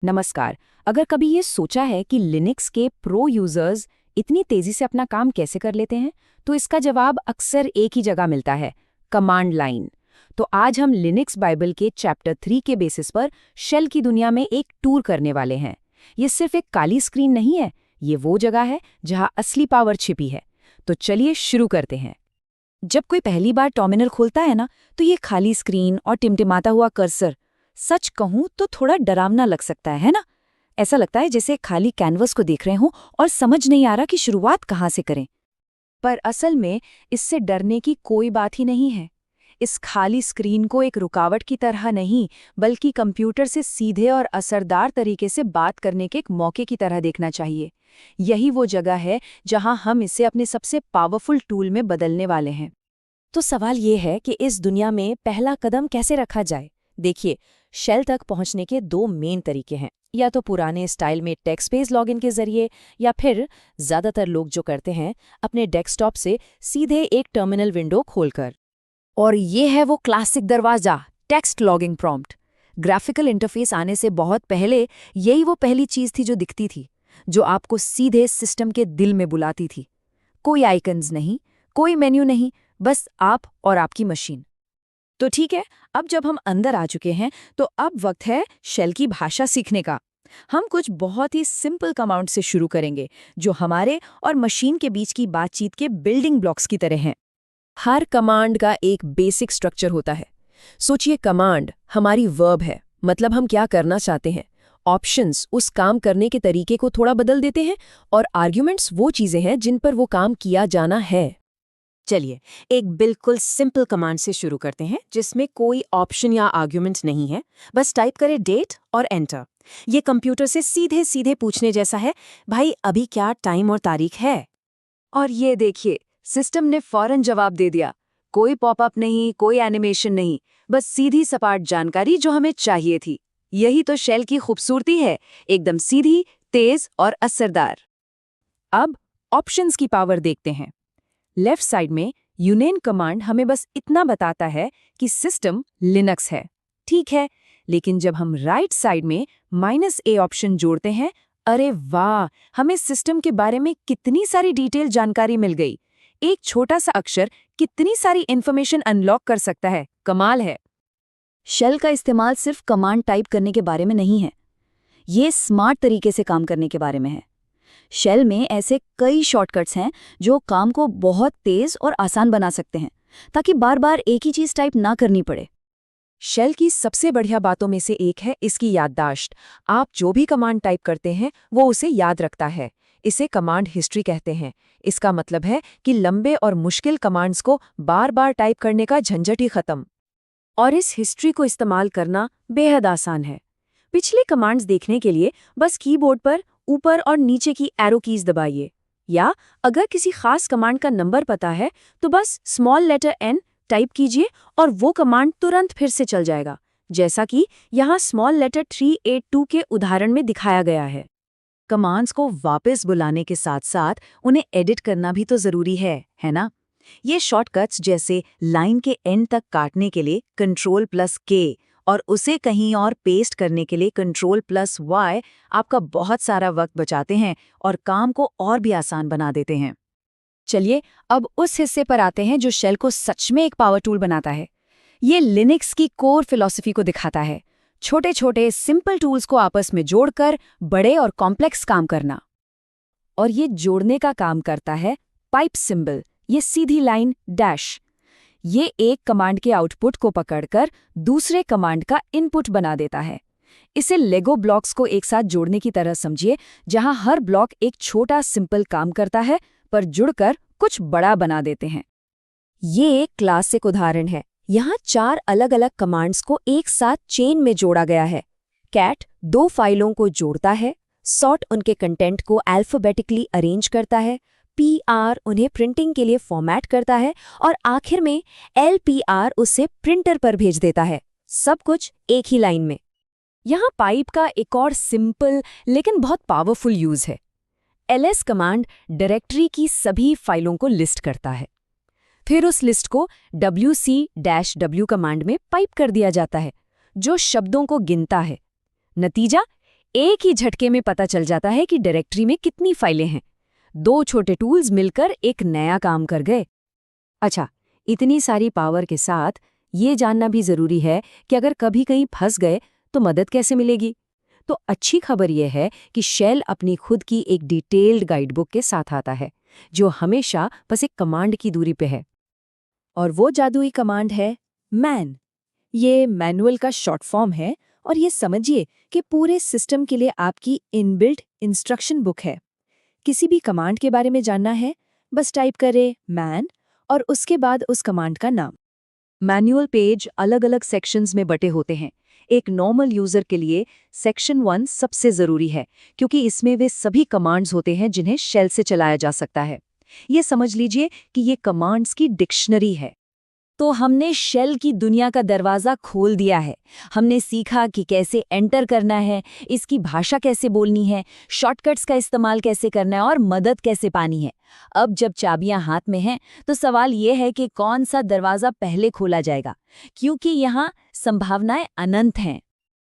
नमस्कार। अगर कभी ये सोचा है कि लिनक्स के प्रो यूजर्स इतनी तेजी से अपना काम कैसे कर लेते हैं, तो इसका जवाब अक्सर एक ही जगह मिलता है, कमांड लाइन। तो आज हम लिनक्स बाइबल के चैप्टर 3 के बेसिस पर शेल की दुनिया में एक टूर करने वाले हैं। ये सिर्फ एक काली स्क्रीन नहीं है, ये वो जगह है जहां असली पावर छिपी है। तो चलिए शुरू करते हैं। जब कोई पहली बार टर्मिनल खोलता है ना, तो ये खाली स्क्रीन और टिमटिमाता हुआ कर्सर, सच कहूं तो थोड़ा डरावना लग सकता है ना? ऐसा लगता है जैसे खाली कैनवस को देख रहे हों और समझ नहीं आ रहा कि शुरुआत कहाँ से करें। पर असल में इससे डरने की कोई बात ही नहीं है। इस खाली स्क्रीन को एक रुकावट की तरह नहीं, बल्कि कंप्यूटर से सीधे और असरदार तरीके से बात करने के एक मौके की तरह देखना चाहिए। यही वो जगह है जहां हम इसे अपने सबसे पावरफुल टूल में बदलने वाले हैं। तो सवाल ये है कि इस दुनिया में पहला कदम कैसे रखा जाए? देखिए, शेल तक पहुंचने के दो मेन तरीके हैं। या तो पुराने स्टाइल में टेक्स्ट बेस्ड लॉगिन के जरिए, या फिर ज्यादातर लोग जो करते हैं अपने डेस्कटॉप से सीधे एक टर्मिनल विंडो खोलकर। और ये है वो क्लासिक दरवाजा, text logging prompt. Graphical interface आने से बहुत पहले यही वो पहली चीज थी जो दिखती थी, जो आपको सीधे सिस्टम के दिल में बुलाती थी। कोई आइकन्स नहीं, कोई मेन्यू नहीं, बस आप और आपकी मशीन। तो ठीक है, अब जब हम अंदर आ चुके हैं, तो अब वक्त है शेल की भाषा सीखने का। हम कुछ बहुत ही सिंपल कमांड से शुरू करेंगे, जो हमारे और मशीन के बीच की बातचीत के बिल्डिंग ब्लॉक्स की तरह हैं। हर कमांड का एक बेसिक स्ट्रक्चर होता है। सोचिए, कमांड हमारी वर्ब है, मतलब हम क्या करना चाहते हैं। ऑप्शंस उस काम करने के तरीके को थोड़ा बदल देते हैं, और आर्ग्यूमेंट्स वो चीजें हैं जिन पर वो काम किया जाना है। चलिए, एक बिल्कुल सिंपल कमांड से शुरू करते हैं, जिसमें कोई ऑप्शन या आर्ग्यूमेंट नहीं है। बस टाइप करें डेट और एंटर। ये कंप्यूटर से सीधे सीधे पूछने जैसा है, भाई अभी क्या टाइम और तारीख है। और ये देखिए, सिस्टम ने फौरन जवाब दे दिया। कोई पॉपअप नहीं, कोई एनिमेशन नहीं, बस सीधी सपाट जानकारी जो हमें चाहिए थी। यही तो शेल की खूबसूरती है, एकदम सीधी, तेज और असरदार। अब ऑप्शंस की पावर देखते हैं। लेफ्ट साइड में यूनेन कमांड हमें बस इतना बताता है कि सिस्टम लिनक्स है, ठीक है। लेकिन जब हम राइट साइड में -a ऑप्शन जोड़ते हैं, अरे वाह, हमें सिस्टम के बारे में कितनी सारी डिटेल जानकारी मिल गई। एक छोटा सा अक्षर कितनी सारी इंफॉर्मेशन अनलॉक कर सकता है, कमाल है। शेल का इस्तेमाल सिर्फ कमांड टाइप करने के बारे में नहीं है, ये स्मार्ट तरीके से काम करने के बारे में है। शेल में ऐसे कई शॉर्टकट्स हैं जो काम को बहुत तेज और आसान बना सकते हैं, ताकि बार बार एक ही चीज टाइप ना करनी पड़े। शेल की सबसे बढ़िया बातों में से एक है इसकी याददाश्त। आप जो भी कमांड टाइप करते हैं वो उसे याद रखता है। इसे कमांड हिस्ट्री कहते हैं। इसका मतलब है कि लंबे और मुश्किल कमांड्स को बार बार टाइप करने का झंझट ही खत्म। और इस हिस्ट्री को इस्तेमाल करना बेहद आसान है। पिछले कमांड्स देखने के लिए बस कीबोर्ड पर ऊपर और नीचे की एरो कीज दबाइए, या अगर किसी खास कमांड का नंबर पता है तो बस स्मॉल लेटर n टाइप कीजिए और वो कमांड तुरंत फिर से चल जाएगा, जैसा कि यहाँ स्मॉल लेटर 382 के उदाहरण में दिखाया गया है। कमांड्स को वापस बुलाने के साथ साथ उन्हें एडिट करना भी तो जरूरी है ना? ये शॉर्टकट्स जैसे लाइन के एंड तक काटने के लिए Ctrl+K और उसे कहीं और पेस्ट करने के लिए Ctrl+Y आपका बहुत सारा वक्त बचाते हैं और काम को और भी आसान बना देते हैं। चलिए, अब उस हिस्से पर आते हैं जो शेल को सच में एक पावर टूल बनाता है। ये लिनक्स की कोर फिलॉसफी को दिखाता है, छोटे छोटे सिंपल टूल्स को आपस में जोड़कर बड़े और कॉम्प्लेक्स काम करना। और ये जोड़ने का काम करता है पाइप सिंबल, ये सीधी लाइन डैश। ये एक कमांड के आउटपुट को पकड़कर दूसरे कमांड का इनपुट बना देता है। इसे लेगो ब्लॉक्स को एक साथ जोड़ने की तरह समझिए, जहां हर ब्लॉक एक छोटा सिंपल काम करता है, पर जुड़कर कुछ बड़ा बना देते हैं। ये एक क्लासिक उदाहरण है। यहाँ 4 अलग अलग कमांड्स को एक साथ चेन में जोड़ा गया है। कैट 2 फाइलों को जोड़ता है, सॉर्ट उनके कंटेंट को अल्फाबेटिकली अरेंज करता है, PR उन्हें प्रिंटिंग के लिए फॉर्मेट करता है, और आखिर में LPR उसे प्रिंटर पर भेज देता है। सब कुछ एक ही लाइन में। यहाँ पाइप का एक और सिंपल लेकिन बहुत पावरफुल यूज है। ls कमांड डायरेक्टरी की सभी फाइलों को लिस्ट करता है। फिर उस लिस्ट को wc-w कमांड में पाइप कर दिया जाता है, जो शब्दों को गिनता है। नतीजा, एक ही झटके में पता चल जाता है कि डायरेक्टरी में कितनी फाइलें हैं। 2 छोटे टूल्स मिलकर एक नया काम कर गए। अच्छा, इतनी सारी पावर के साथ ये जानना भी जरूरी है कि अगर कभी कहीं फंस गए तो मदद कैसे मिलेगी। तो अच्छी खबर यह है कि शेल अपनी खुद की एक डिटेल्ड गाइडबुक के साथ आता है, जो हमेशा बस एक कमांड की दूरी पे है। और वो जादुई कमांड है मैन। ये मैनुअल का शॉर्ट फॉर्म है और ये समझिए कि पूरे सिस्टम के लिए आपकी इनबिल्ट इंस्ट्रक्शन बुक है। किसी भी कमांड के बारे में जानना है, बस टाइप करें मैन और उसके बाद उस कमांड का नाम। मैनुअल पेज अलग-अलग सेक्शंस में बटे होते हैं। एक नॉर्मल यूजर के लिए सेक्शन 1 सबसे जरूरी है, क्योंकि इसमें वे सभी कमांड्स होते हैं जिन्हें शेल से चलाया जा सकता है। ये समझ लीजिए कि ये कमांड्स की डिक्शनरी है। तो हमने शेल की दुनिया का दरवाज़ा खोल दिया है। हमने सीखा कि कैसे एंटर करना है, इसकी भाषा कैसे बोलनी है, शॉर्टकट्स का इस्तेमाल कैसे करना है और मदद कैसे पानी है। अब जब चाबियां हाथ में हैं, तो सवाल ये है कि कौन सा दरवाज़ा पहले खोला जाएगा, क्योंकि यहाँ संभावनाएं अनंत हैं।